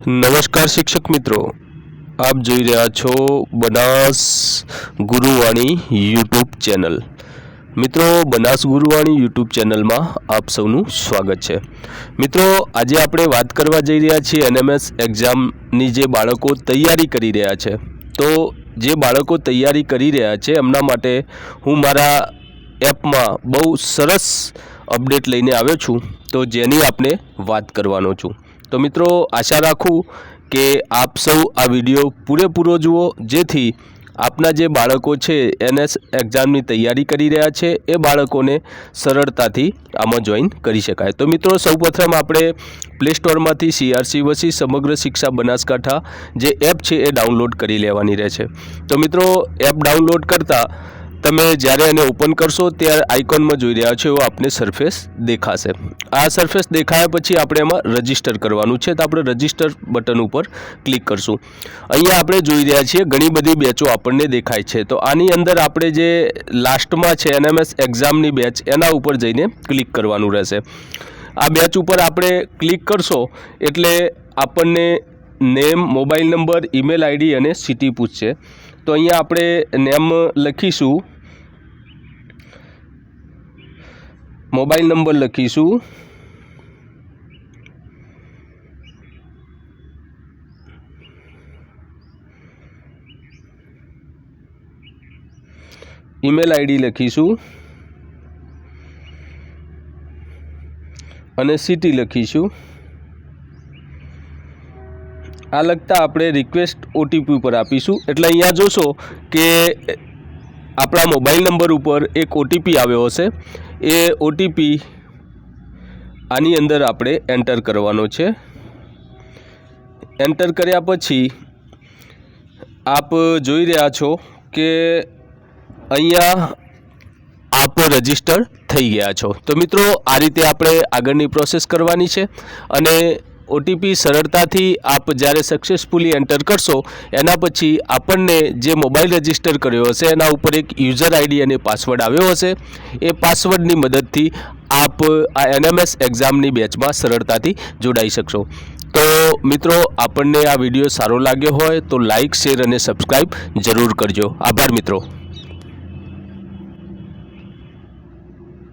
નમસ્કાર શિક્ષક મિત્રો, આપ જોઈ રહ્યા છો બનાસ ગુરુવાણી યુટ્યુબ ચેનલ। મિત્રો, બનાસ ગુરુવાણી યુટ્યુબ ચેનલમાં આપ સૌનું સ્વાગત છે। મિત્રો, આજે આપણે વાત કરવા જઈ રહ્યા છીએ એનએમએસ એક્ઝામની જે બાળકો તૈયારી કરી રહ્યા છે। તો જે બાળકો તૈયારી કરી રહ્યા છે એમના માટે હું મારા એપમાં બહુ સરસ અપડેટ લઈને આવ્યો છું, તો જેની આપણે વાત કરવાનો છું। તો મિત્રો, આશા રાખું કે આપ સૌ આ વિડીયો પૂરેપૂરો જુઓ, જેથી આપના જે બાળકો છે એનએસ એક્ઝામની તૈયારી કરી રહ્યા છે એ બાળકોને સરળતાથી આમાં જોઈન કરી શકાય। તો મિત્રો, સૌપ્રથમ આપણે પ્લે સ્ટોરમાંથી CRC વસી સમગ્ર શિક્ષા બનાસકાંઠા જે એપ છે એ ડાઉનલોડ કરી લેવાની રહેશે। તો મિત્રો, એપ ડાઉનલોડ કરતાં તમે જ્યારે એને ઓપન કરશો ત્યારે આઇકોનમાં જોઈ રહ્યા છો એવો આપને સરફેસ દેખાશે। આ સરફેસ દેખાયા પછી આપણે એમાં રજિસ્ટર કરવાનું છે, તો આપણે રજિસ્ટર બટન ઉપર ક્લિક કરશું। અહીંયા આપણે જોઈ રહ્યા છીએ ઘણી બધી બેચો આપણને દેખાય છે, તો આની અંદર આપણે જે લાસ્ટમાં છે એનએમએસ એક્ઝામની બેચ, એના ઉપર જઈને ક્લિક કરવાનું રહેશે। આ બેચ ઉપર આપણે ક્લિક કરશો એટલે આપણને name, mobile number, email ID અને સિટી પૂછશે। તો અહીંયા આપણે નેમ લખીશું, મોબાઈલ નંબર લખીશું, ઈમેલ આઈડી લખીશું અને સિટી લખીશું। આ લખતા આપણે રિક્વેસ્ટ OTP ઉપર આપીશું, એટલે અહીંયા જોશો કે આપણા મોબાઈલ નંબર ઉપર એક OTP આવ્યો હશે। એ OTP આની અંદર આપણે એન્ટર કરવાનો છે। એન્ટર કર્યા પછી આપ જોઈ રહ્યા છો કે અહીંયા આપ રજિસ્ટર થઈ ગયા છો। તો મિત્રો, આ રીતે આપણે આગળની પ્રોસેસ કરવાની છે અને OTP સરળતાથી આપ જ્યારે સક્સેસફુલી એન્ટર કરશો એના પછી આપણને જે મોબાઈલ રજિસ્ટર કર્યો હશે એના ઉપર એક યુઝર આઈડી અને પાસવર્ડ આવ્યો હશે। એ પાસવર્ડની મદદથી આપ આ એનએમએસ એક્ઝામની બેચમાં સરળતાથી જોડાઈ શકશો। તો મિત્રો, આપણને આ વિડીયો સારો લાગ્યો હોય તો લાઇક, શેર અને સબસ્ક્રાઈબ જરૂર કરજો। આભાર મિત્રો।